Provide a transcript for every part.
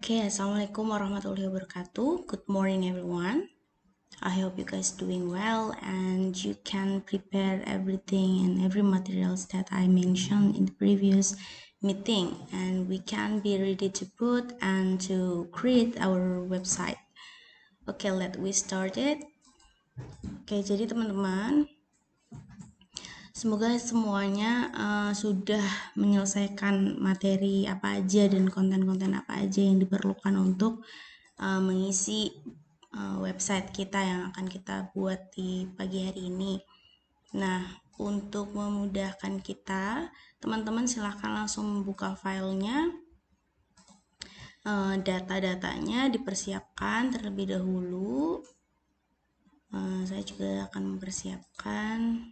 Okay, Assalamualaikum warahmatullahi wabarakatuh. Good morning everyone. I hope you guys doing well and you can prepare everything and every materials that I mentioned in the previous meeting, and we can be ready to put and to create our website. Okay, let we start it. Okay, jadi teman-teman, semoga semuanya sudah menyelesaikan materi apa aja dan konten-konten apa aja yang diperlukan untuk mengisi website kita yang akan kita buat di pagi hari ini. Nah, untuk memudahkan kita, teman-teman silahkan langsung membuka filenya. Data-datanya dipersiapkan terlebih dahulu. Saya juga akan mempersiapkan.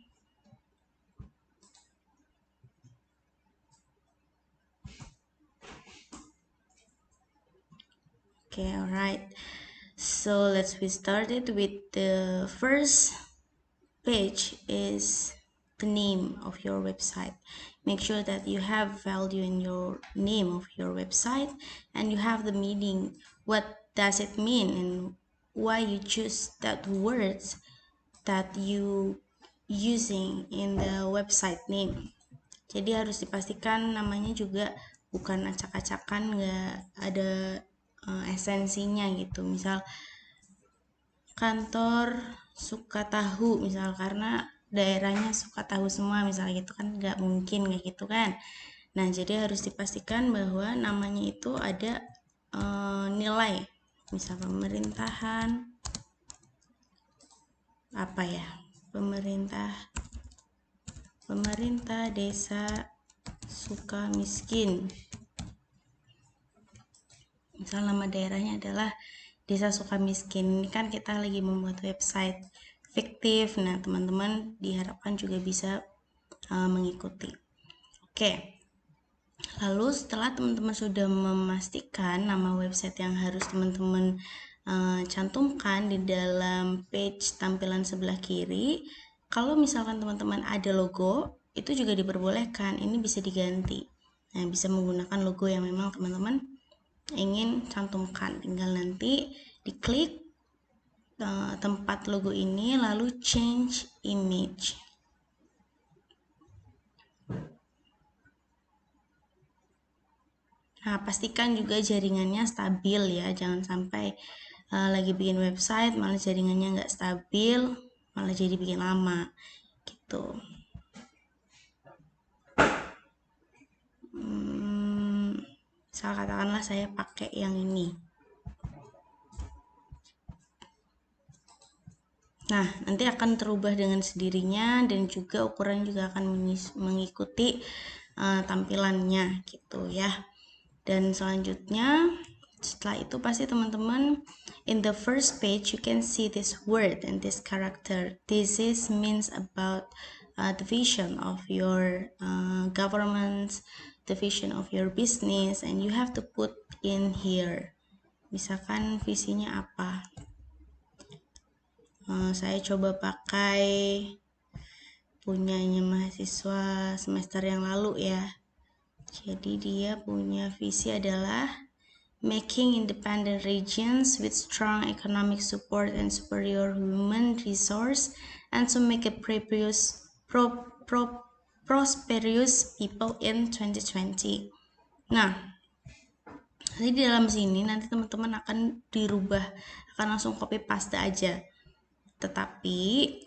Okay, alright. So let's get started with the first page is the name of your website. Make sure that you have value in your name of your website and you have the meaning. What does it mean and why you choose that words that you using in the website name. Jadi harus dipastikan namanya juga bukan acak-acakan, nggak ada esensinya gitu. Misal kantor suka tahu misal karena daerahnya suka tahu semua misal gitu kan, nggak mungkin kayak gitu kan. Nah, jadi harus dipastikan bahwa namanya itu ada nilai, misal pemerintahan apa ya, pemerintah desa Sukamiskin. Misal nama daerahnya adalah Desa Sukamiskin. Ini kan kita lagi membuat website fiktif. Nah, teman-teman diharapkan juga bisa mengikuti. Oke. Lalu setelah teman-teman sudah memastikan nama website yang harus teman-teman cantumkan di dalam page tampilan sebelah kiri, kalau misalkan teman-teman ada logo, itu juga diperbolehkan. Ini bisa diganti. Nah, bisa menggunakan logo yang memang teman-teman ingin cantumkan, tinggal nanti diklik tempat logo ini lalu change image. Nah, pastikan juga jaringannya stabil ya, jangan sampai lagi bikin website malah jaringannya nggak stabil, malah jadi bikin lama gitu. Misal katakanlah saya pakai yang ini. Nah, nanti akan terubah dengan sendirinya dan juga ukuran juga akan mengikuti tampilannya gitu ya. Dan selanjutnya setelah itu pasti teman-teman in the first page you can see this word and this character. This is means about the vision of your government, the vision of your business, and you have to put in here. Misalkan visinya apa? Saya coba pakai punyanya mahasiswa semester yang lalu ya. Jadi dia punya visi adalah making independent regions with strong economic support and superior human resource and to make a prosperous people in 2020. Nah, jadi di dalam sini nanti teman-teman akan dirubah, akan langsung copy paste aja. Tetapi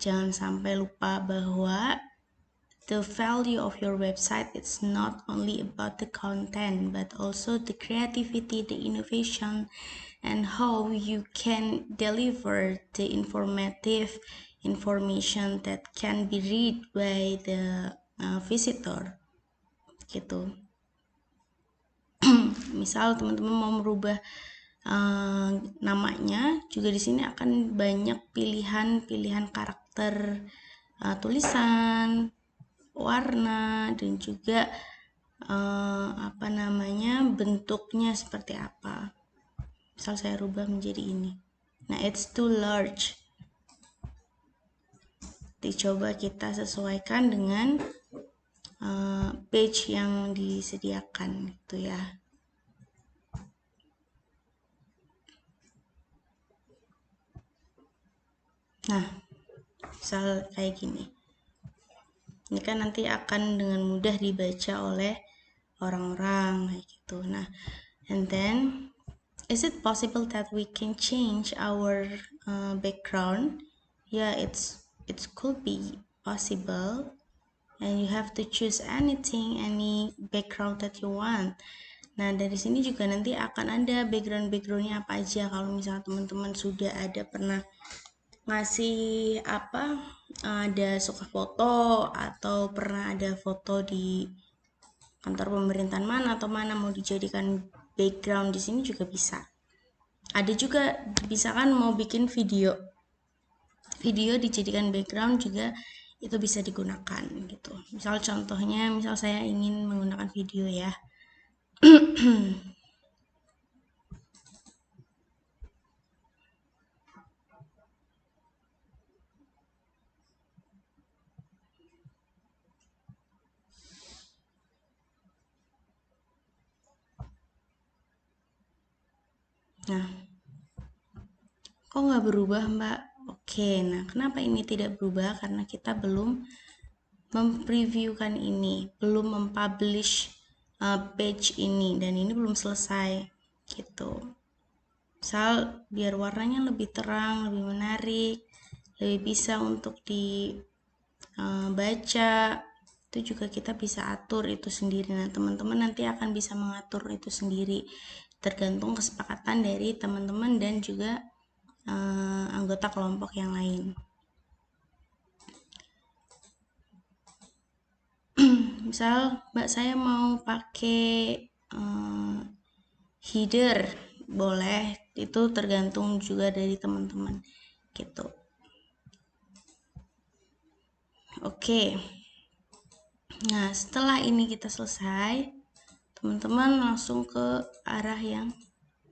jangan sampai lupa bahwa the value of your website is not only about the content but also the creativity, the innovation, and how you can deliver the informative information that can be read by the visitor gitu. Misal teman-teman mau merubah namanya, juga di sini akan banyak pilihan karakter tulisan, warna, dan juga bentuknya seperti apa. Misal saya rubah menjadi ini. Nah, it's too large. Dicoba kita sesuaikan dengan page yang disediakan gitu ya. Nah, misal kayak gini. Ini kan nanti akan dengan mudah dibaca oleh orang-orang kayak gitu. Nah, and then is it possible that we can change our background? Yeah, it could be possible, and you have to choose anything, any background that you want. Nah, dari sini juga nanti akan ada backgroundnya apa aja. Kalau misalnya teman-teman sudah ada pernah ngasih apa, ada suka foto atau pernah ada foto di kantor pemerintahan mana atau mana mau dijadikan background di sini juga bisa. Ada juga bisa kan mau bikin video dijadikan background juga itu bisa digunakan gitu. Misal contohnya, misal saya ingin menggunakan video ya. Nah, kok nggak berubah Mbak? Oke, nah kenapa ini tidak berubah? Karena kita belum mempreviewkan ini, belum mempublish page ini, dan ini belum selesai gitu. Misal biar warnanya lebih terang, lebih menarik, lebih bisa untuk dibaca, itu juga kita bisa atur itu sendiri. Nah, teman-teman nanti akan bisa mengatur itu sendiri, tergantung kesepakatan dari teman-teman dan juga anggota kelompok yang lain. Misal Mbak saya mau pakai header, boleh, itu tergantung juga dari teman-teman gitu. Oke, nah setelah ini kita selesai, teman-teman langsung ke arah yang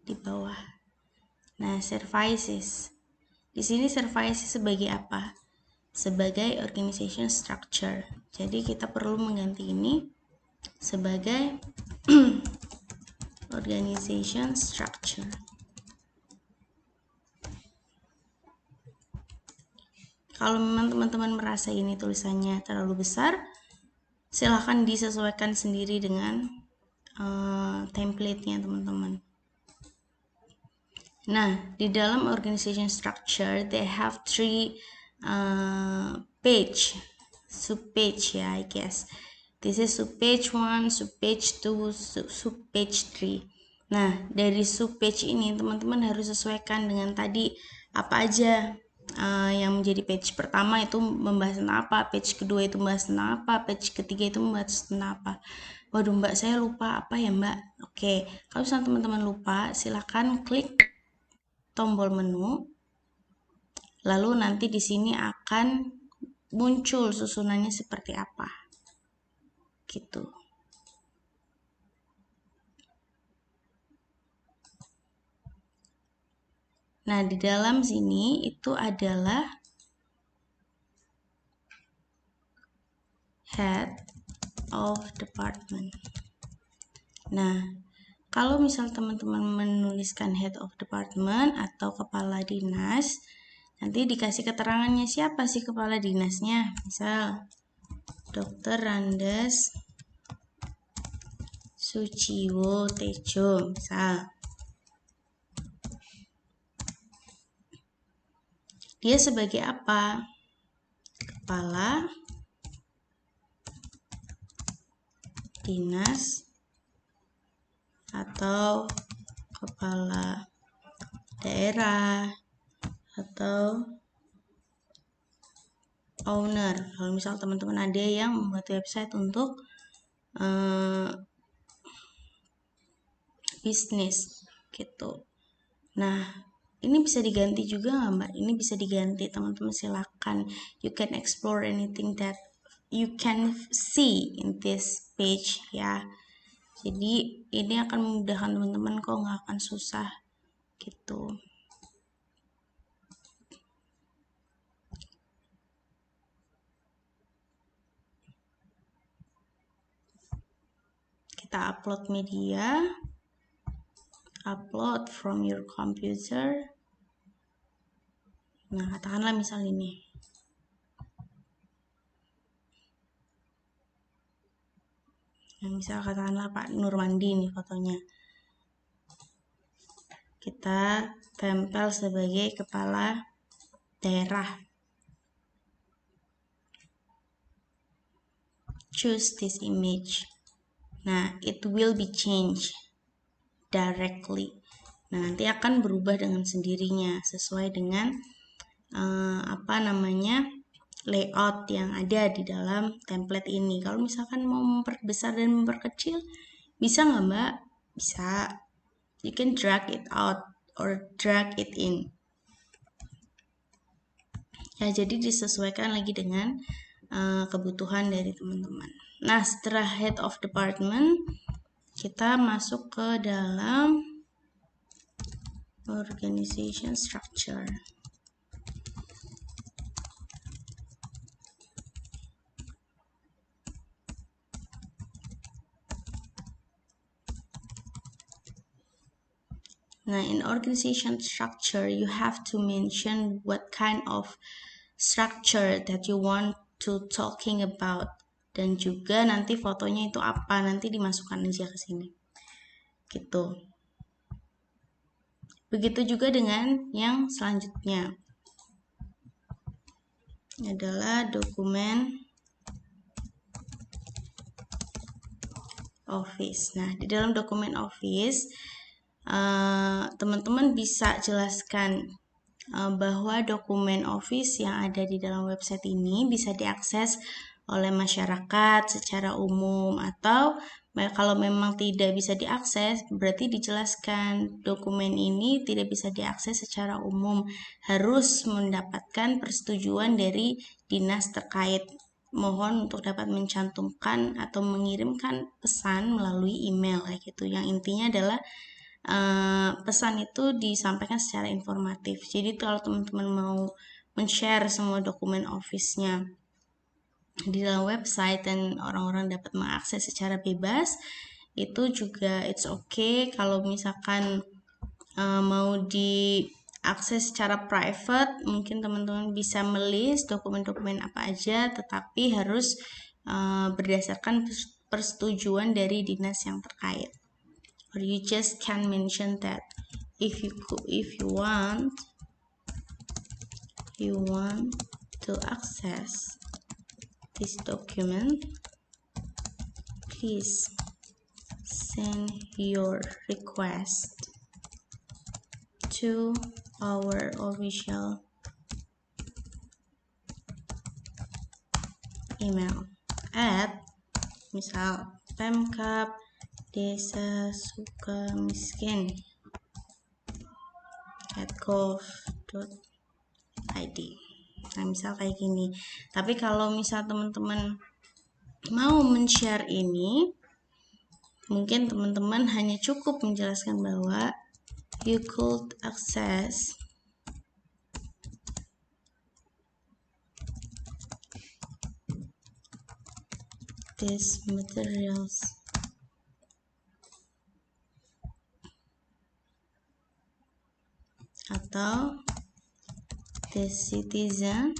di bawah. Nah, services. Di sini services sebagai apa? Sebagai organization structure. Jadi kita perlu mengganti ini sebagai organization structure. Kalau memang teman-teman merasa ini tulisannya terlalu besar, silahkan disesuaikan sendiri dengan template-nya teman-teman. Nah, di dalam organization structure, they have 3 page, sub-page ya, I guess. This is sub-page 1, sub-page 2, sub-page 3. Nah, dari sub-page ini teman-teman harus sesuaikan dengan tadi apa aja yang menjadi page pertama itu membahas tentang apa, page kedua itu membahas tentang apa, page ketiga itu membahas tentang apa. Waduh Mbak, saya lupa apa ya Mbak? Oke, kalau misalnya teman-teman lupa, silakan klik tombol menu, lalu nanti di sini akan muncul susunannya seperti apa, gitu. Nah, di dalam sini itu adalah head of department. Nah, kalau misal teman-teman menuliskan head of department atau kepala dinas, nanti dikasih keterangannya siapa sih kepala dinasnya. Misal, Dr. Randes Suciwo Tejo, misal. Dia sebagai apa? Kepala dinas atau kepala daerah atau owner. Kalau misal teman-teman ada yang membuat website untuk bisnis gitu. Nah, ini bisa diganti juga nggak Mbak? Ini bisa diganti, teman-teman silakan. You can explore anything that you can see in this page ya. Jadi ini akan memudahkan teman-teman, kok nggak akan susah gitu. Kita upload media, upload from your computer. Nah, katakanlah misal ini. Nah, misal katakanlah Pak Nurmandi nih fotonya. Kita tempel sebagai kepala daerah. Choose this image. Nah, it will be changed directly. Nah, nanti akan berubah dengan sendirinya sesuai dengan layout yang ada di dalam template ini. Kalau misalkan mau memperbesar dan memperkecil, bisa nggak Mbak? Bisa. You can drag it out or drag it in. Ya, jadi disesuaikan lagi dengan kebutuhan dari teman-teman. Nah, setelah head of department, kita masuk ke dalam organization structure. Nah, in organization structure, you have to mention what kind of structure that you want to talking about. Dan juga nanti fotonya itu apa, nanti dimasukkan aja ke sini. Gitu. Begitu juga dengan yang selanjutnya. Adalah dokumen office. Nah, di dalam dokumen office, teman-teman bisa jelaskan bahwa dokumen office yang ada di dalam website ini bisa diakses oleh masyarakat secara umum, atau kalau memang tidak bisa diakses, berarti dijelaskan dokumen ini tidak bisa diakses secara umum, harus mendapatkan persetujuan dari dinas terkait. Mohon untuk dapat mencantumkan atau mengirimkan pesan melalui email kayak gitu. Yang intinya adalah pesan itu disampaikan secara informatif. Jadi kalau teman-teman mau men-share semua dokumen office-nya di dalam website dan orang-orang dapat mengakses secara bebas, itu juga it's okay. Kalau misalkan mau diakses secara private, mungkin teman-teman bisa melist dokumen-dokumen apa aja, tetapi harus berdasarkan persetujuan dari dinas yang terkait. Or you just can mention that if you want to access this document, please send your request to our official email at misal Pemkab Desa Sukamiskin @gov.id. Nah, misal kayak gini. Tapi kalau misal teman-teman mau men-share ini, mungkin teman-teman hanya cukup menjelaskan bahwa you could access these materials atau the citizen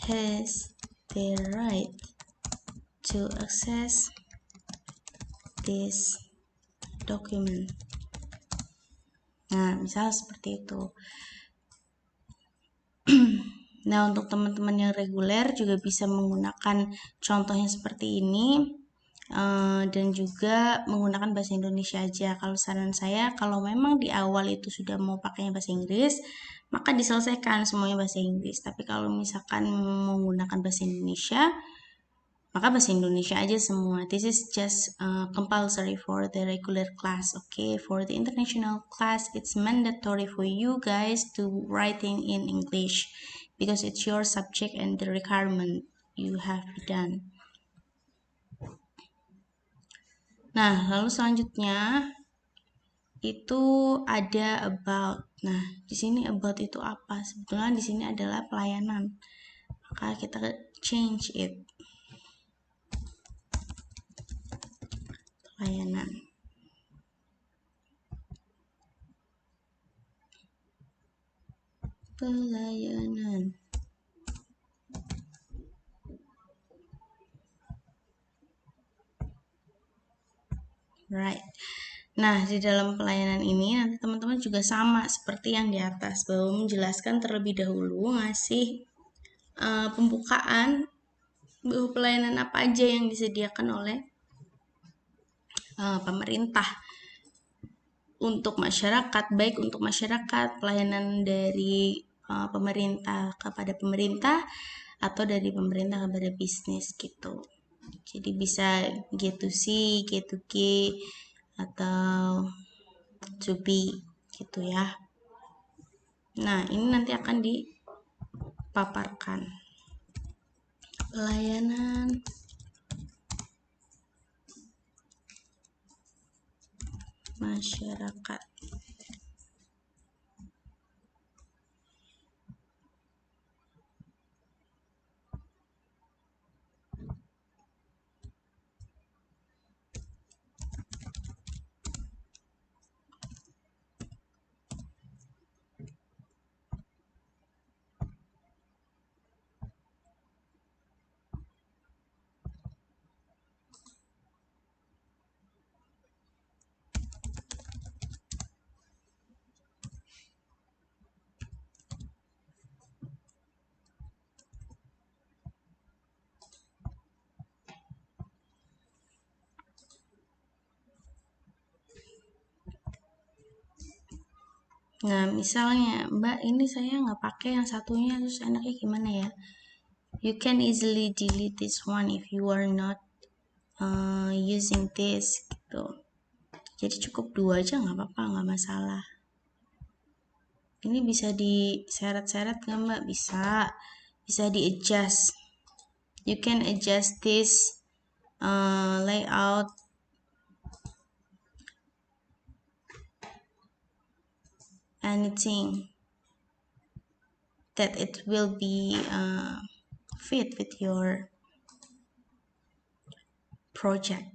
has the right to access this document. Nah, misal seperti itu. Nah, untuk teman-teman yang reguler juga bisa menggunakan contohnya seperti ini, dan juga menggunakan bahasa Indonesia aja. Kalau saran saya, kalau memang di awal itu sudah mau pakainya bahasa Inggris, maka diselesaikan semuanya bahasa Inggris. Tapi kalau misalkan menggunakan bahasa Indonesia, maka bahasa Indonesia aja semua. This is just compulsory for the regular class, okay? For the international class, it's mandatory for you guys to writing in English because it's your subject and the requirement you have done. Nah, lalu selanjutnya itu ada about. Nah, di sini about itu apa? Sebetulnya di sini adalah pelayanan. Maka kita change it. Pelayanan. pelayanan. Right. Nah, di dalam pelayanan ini nanti teman-teman juga sama seperti yang di atas, bahwa menjelaskan terlebih dahulu, ngasih pembukaan bahwa pelayanan apa aja yang disediakan oleh pemerintah untuk masyarakat, baik untuk masyarakat, pelayanan dari pemerintah kepada pemerintah atau dari pemerintah kepada bisnis gitu. Jadi bisa G2C, G2G, atau to be gitu ya. Nah, ini nanti akan dipaparkan. Pelayanan masyarakat. Nah, misalnya, Mbak, ini saya nggak pakai yang satunya, terus enaknya gimana ya? You can easily delete this one if you are not using this gitu. Jadi cukup 2 aja nggak apa-apa, nggak masalah. Ini bisa diseret-seret nggak Mbak? Bisa di adjust. You can adjust this layout anything that it will be fit with your project,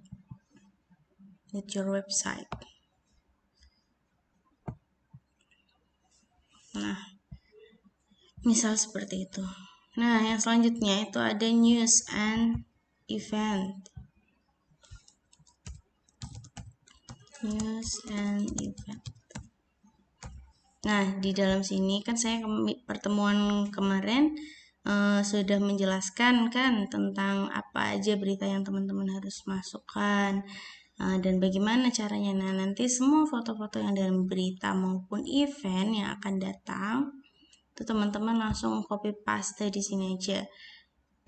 with your website. Nah, misal seperti itu. Nah, yang selanjutnya itu ada news and event. News and event. Nah, di dalam sini kan saya pertemuan kemarin sudah menjelaskan kan tentang apa aja berita yang teman-teman harus masukkan dan bagaimana caranya. Nah, nanti semua foto-foto yang dalam berita maupun event yang akan datang itu teman-teman langsung copy paste di sini aja.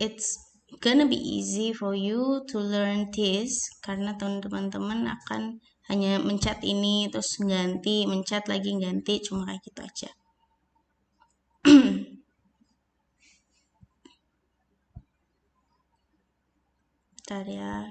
It's gonna be easy for you to learn this karena teman-teman akan hanya mencet ini terus ganti, mencet lagi ganti, cuma kayak gitu aja. Bentar ya.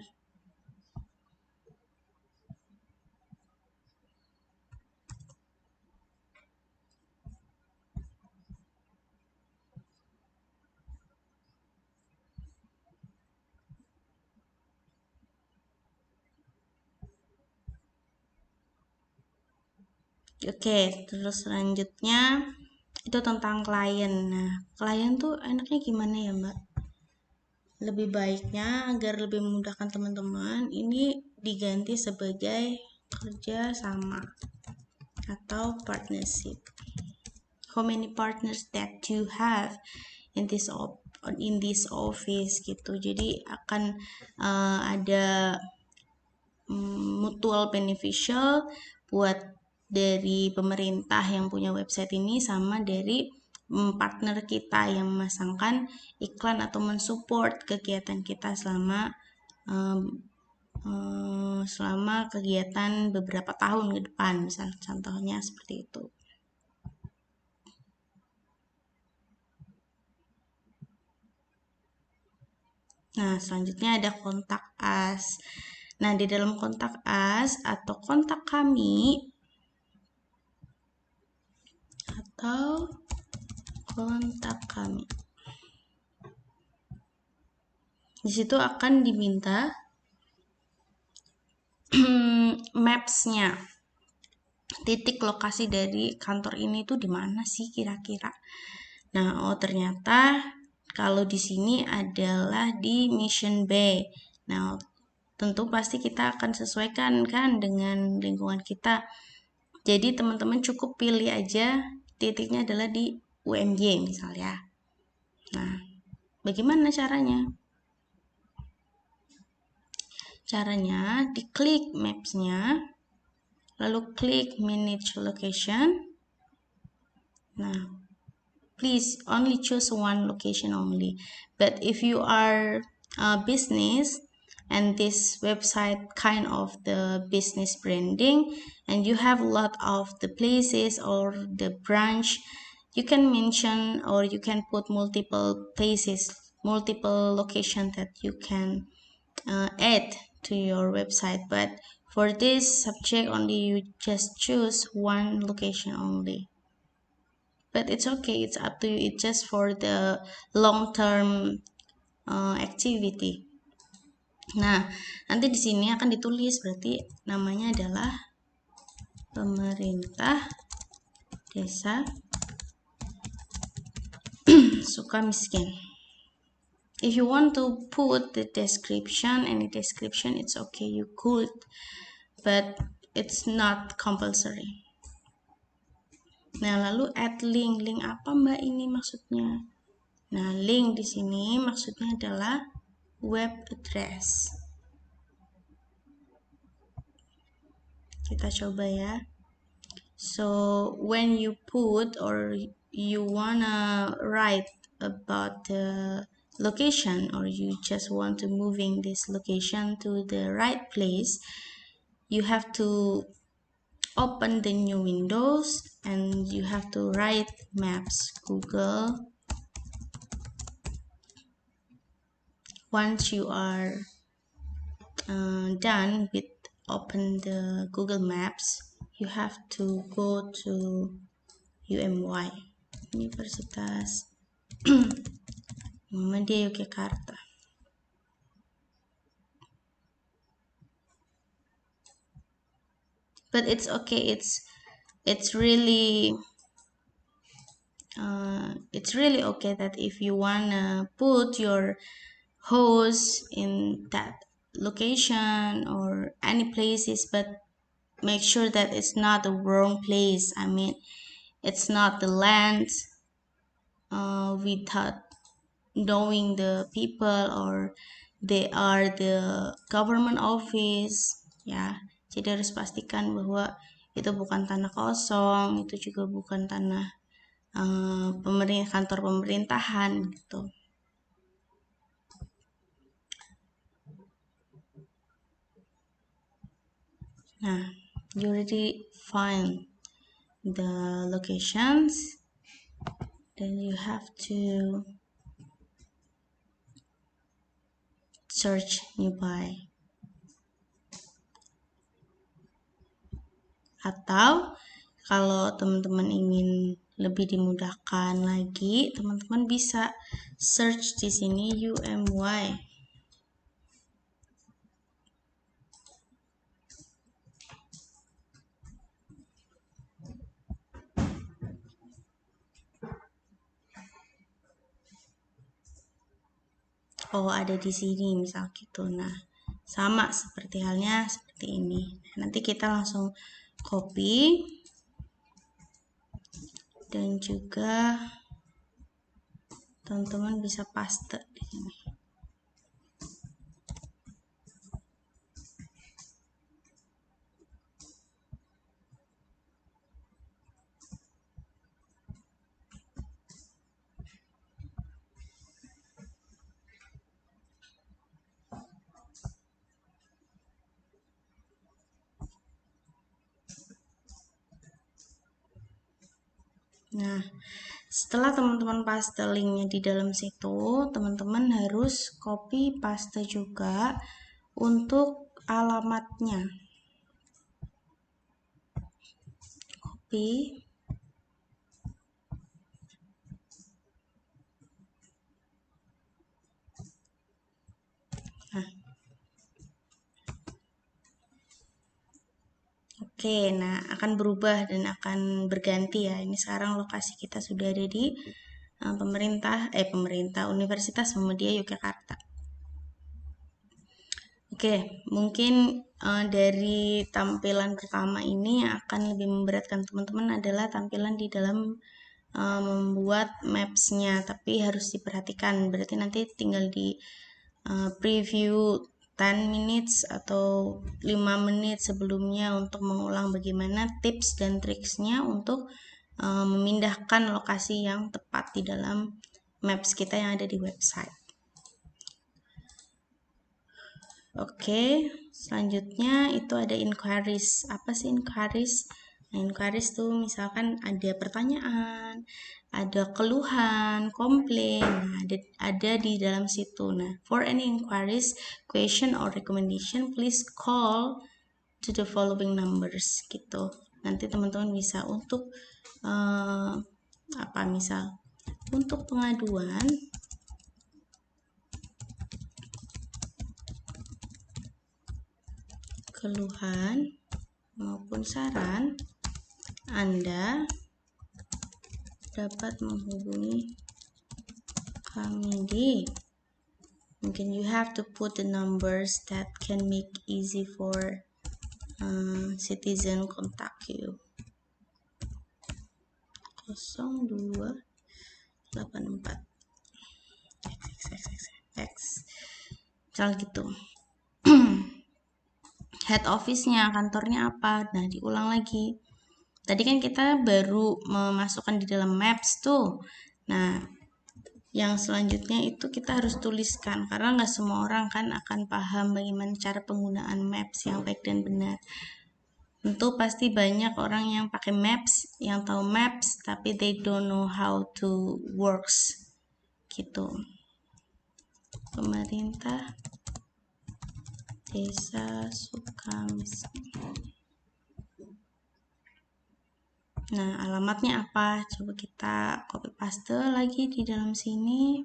Oke, terus selanjutnya itu tentang klien. Nah, klien tuh enaknya gimana ya, Mbak? Lebih baiknya agar lebih memudahkan teman-teman, ini diganti sebagai kerja sama atau partnership. How many partners that you have in this office gitu. Jadi akan ada mutual beneficial buat dari pemerintah yang punya website ini sama dari partner kita yang memasangkan iklan atau mensupport kegiatan kita selama kegiatan beberapa tahun ke depan, misalnya contohnya seperti itu. Nah, selanjutnya ada kontak us. Nah, di dalam kontak us atau kontak kami di situ akan diminta maps-nya, titik lokasi dari kantor ini tuh di mana sih kira-kira. Nah, oh ternyata kalau di sini adalah di Mission Bay. Nah, tentu pasti kita akan sesuaikan kan dengan lingkungan kita. Jadi teman-teman cukup pilih aja titiknya adalah di UMY misalnya. Nah, bagaimana caranya? Caranya diklik maps-nya, lalu klik manage location. Nah, please only choose one location only. But if you are a business and this website kind of the business branding and you have a lot of the places or the branch, you can mention or you can put multiple places, multiple location that you can add to your website. But for this subject only, you just choose one location only. But it's okay, it's up to you, it's just for the long term activity. Nah, nanti di sini akan ditulis, berarti namanya adalah pemerintah desa Sukamiskin. If you want to put the description, any description, it's okay, you could, but it's not compulsory. Nah, lalu add link. Link apa Mbak ini maksudnya? Nah, link di sini maksudnya adalah web address. Kita coba ya. So, when you put or you wanna write about the location or you just want to moving this location to the right place, you have to open the new windows and you have to write maps Google. Once you are done with open the Google Maps, you have to go to UMY, Universitas Muhammadiyah Yogyakarta. But it's okay, it's really okay that if you wanna put your host in that location or any places, but make sure that it's not the wrong place. I mean, it's not the land without knowing the people or they are the government office ya. Jadi harus pastikan bahwa itu bukan tanah kosong, itu juga bukan tanah kantor pemerintahan gitu. Nah, you already find the locations, then you have to search nearby. Atau kalau teman-teman ingin lebih dimudahkan lagi, teman-teman bisa search di sini UMY. Oh, ada di sini misal gitu. Nah, sama seperti halnya seperti ini. Nanti kita langsung copy dan juga teman-teman bisa paste di sini. Nah, setelah teman-teman paste linknya di dalam situ, teman-teman harus copy paste juga untuk alamatnya. Copy. Nah, Oke, nah akan berubah dan akan berganti ya. Ini sekarang lokasi kita sudah ada di pemerintah Universitas Muhammadiyah Yogyakarta. Oke, mungkin dari tampilan pertama ini yang akan lebih memberatkan teman-teman adalah tampilan di dalam membuat maps-nya, tapi harus diperhatikan. Berarti nanti tinggal di preview 10 minutes atau 5 menit sebelumnya untuk mengulang bagaimana tips dan triksnya untuk memindahkan lokasi yang tepat di dalam maps kita yang ada di website. Oke, selanjutnya itu ada inquiries. Apa sih inquiries? Nah, inquiries tuh misalkan ada pertanyaan, ada keluhan, komplain, nah, ada di dalam situ. Nah, for any inquiries, question or recommendation, please call to the following numbers gitu. Nanti teman-teman bisa untuk misal untuk pengaduan keluhan maupun saran, Anda dapat menghubungi kami di, mungkin you have to put the numbers that can make easy for citizen contact you. 0284 X misal gitu. Head office-nya, kantornya apa? Nah, diulang lagi. Tadi kan kita baru memasukkan di dalam maps tuh. Nah, yang selanjutnya itu kita harus tuliskan karena nggak semua orang kan akan paham bagaimana cara penggunaan maps yang baik dan benar. Tentu pasti banyak orang yang pakai maps, yang tahu maps, tapi they don't know how to works gitu. Pemerintah Desa Sukamiskin. Nah, alamatnya apa? Coba kita copy paste lagi di dalam sini.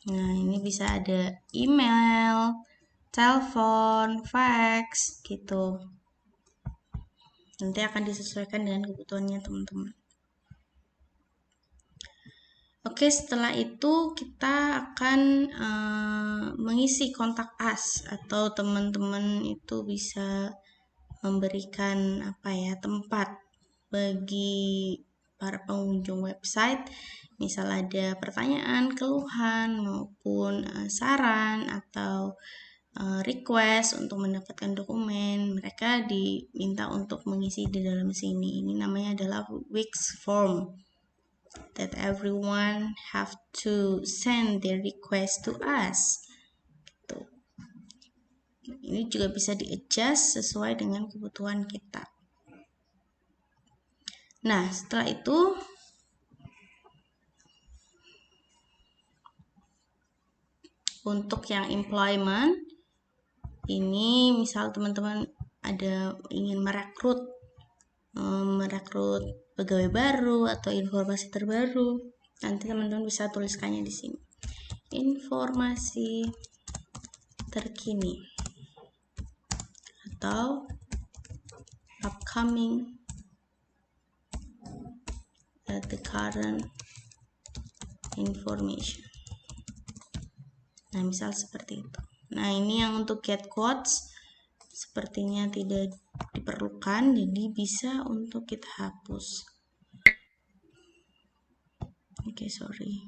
Nah, ini bisa ada email, telepon, fax, gitu. Nanti akan disesuaikan dengan kebutuhannya teman-teman. Oke, setelah itu kita akan mengisi kontak us atau teman-teman itu bisa memberikan tempat bagi para pengunjung website. Misal ada pertanyaan, keluhan maupun saran atau request untuk mendapatkan dokumen, mereka diminta untuk mengisi di dalam sini. Ini namanya adalah Wix form that everyone have to send their request to us. Gitu. Ini juga bisa di-adjust sesuai dengan kebutuhan kita. Nah, setelah itu untuk yang employment ini misal teman-teman ada ingin merekrut pegawai baru atau informasi terbaru, nanti teman-teman bisa tuliskannya di sini. Informasi terkini atau upcoming at the current information. Nah, misal seperti itu. Nah, ini yang untuk get quotes sepertinya tidak diperlukan, jadi bisa untuk kita hapus. Oke, sorry.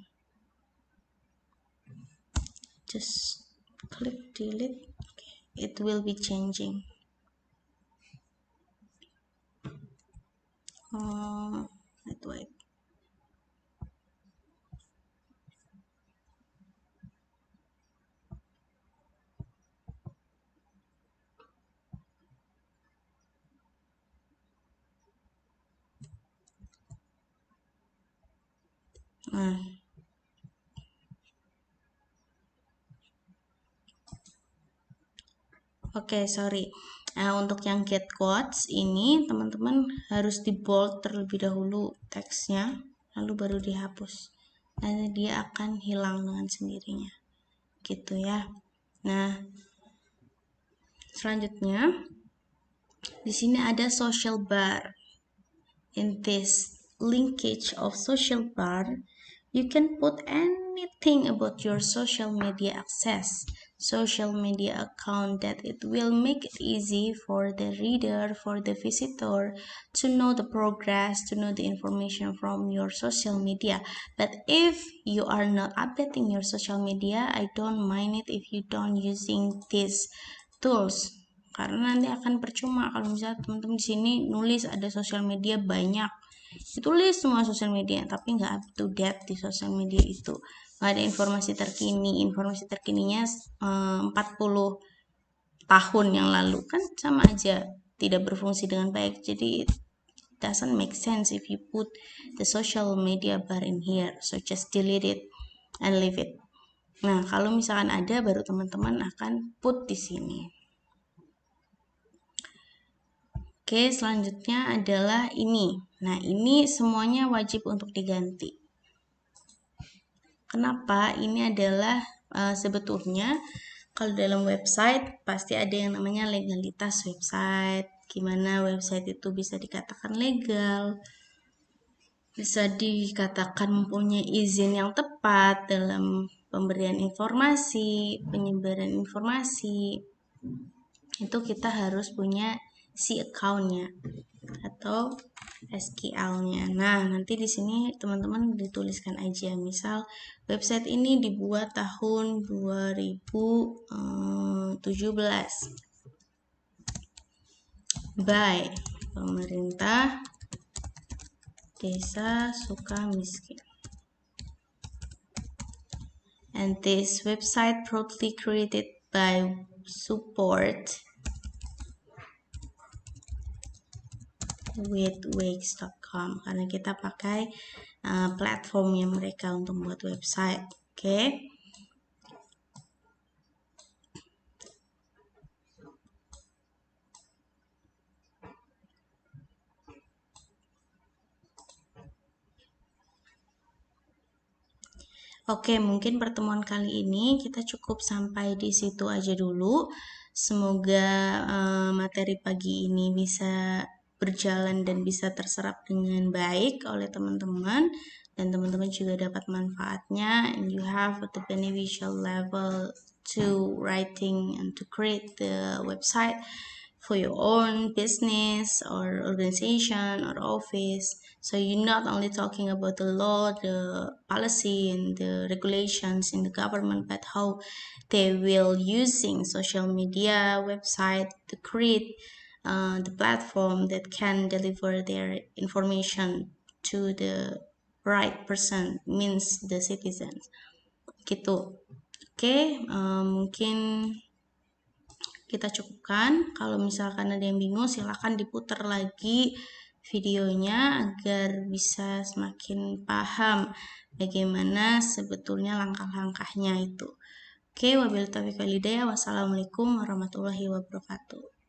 Just click delete. Okay. It will be changing. Wait. Oke, sorry. Nah, untuk yang get quotes ini teman-teman harus di bold terlebih dahulu teksnya, lalu baru dihapus. nanti dia akan hilang dengan sendirinya gitu ya. Nah, selanjutnya di sini ada social bar. In this linkage of social bar, you can put anything about your social media access, social media account, that it will make it easy for the reader, for the visitor to know the progress, to know the information from your social media. But if you are not updating your social media, I don't mind it if you don't using these tools, karena nanti akan percuma kalau misalnya teman-teman di sini nulis ada sosial media banyak, ditulis semua sosial media tapi nggak up to date di sosial media itu, nggak ada informasi terkininya 40 tahun yang lalu, kan sama aja tidak berfungsi dengan baik. Jadi it doesn't make sense if you put the social media bar in here, so just delete it and leave it. Nah, kalau misalkan ada, baru teman-teman akan put di sini. Oke, selanjutnya adalah ini. Nah, ini semuanya wajib untuk diganti. Kenapa? Ini adalah sebetulnya kalau dalam website pasti ada yang namanya legalitas website. Gimana website itu bisa dikatakan legal, bisa dikatakan mempunyai izin yang tepat dalam pemberian informasi, penyebaran informasi. Itu kita harus punya si account-nya atau SQL-nya. Nah, nanti di sini teman-teman dituliskan aja, misal website ini dibuat tahun 2017 by pemerintah Desa Sukamiskin. And this website proudly created by support with Wix.com, karena kita pakai platformnya mereka untuk membuat website. Oke. Oke, mungkin pertemuan kali ini kita cukup sampai di situ aja dulu. Semoga materi pagi ini bisa berjalan dan bisa terserap dengan baik oleh teman-teman, dan teman-teman juga dapat manfaatnya, and you have the beneficial level to writing and to create the website for your own business or organization or office. So you're not only talking about the law, the policy, and the regulations in the government, but how they will using social media website to create the platform that can deliver their information to the right person, means the citizens. Gitu. Oke, mungkin kita cukupkan. Kalau misalkan ada yang bingung, silahkan diputar lagi videonya agar bisa semakin paham bagaimana sebetulnya langkah-langkahnya itu. Oke, wabillahi taufiq wal hidayah. Wassalamualaikum warahmatullahi wabarakatuh.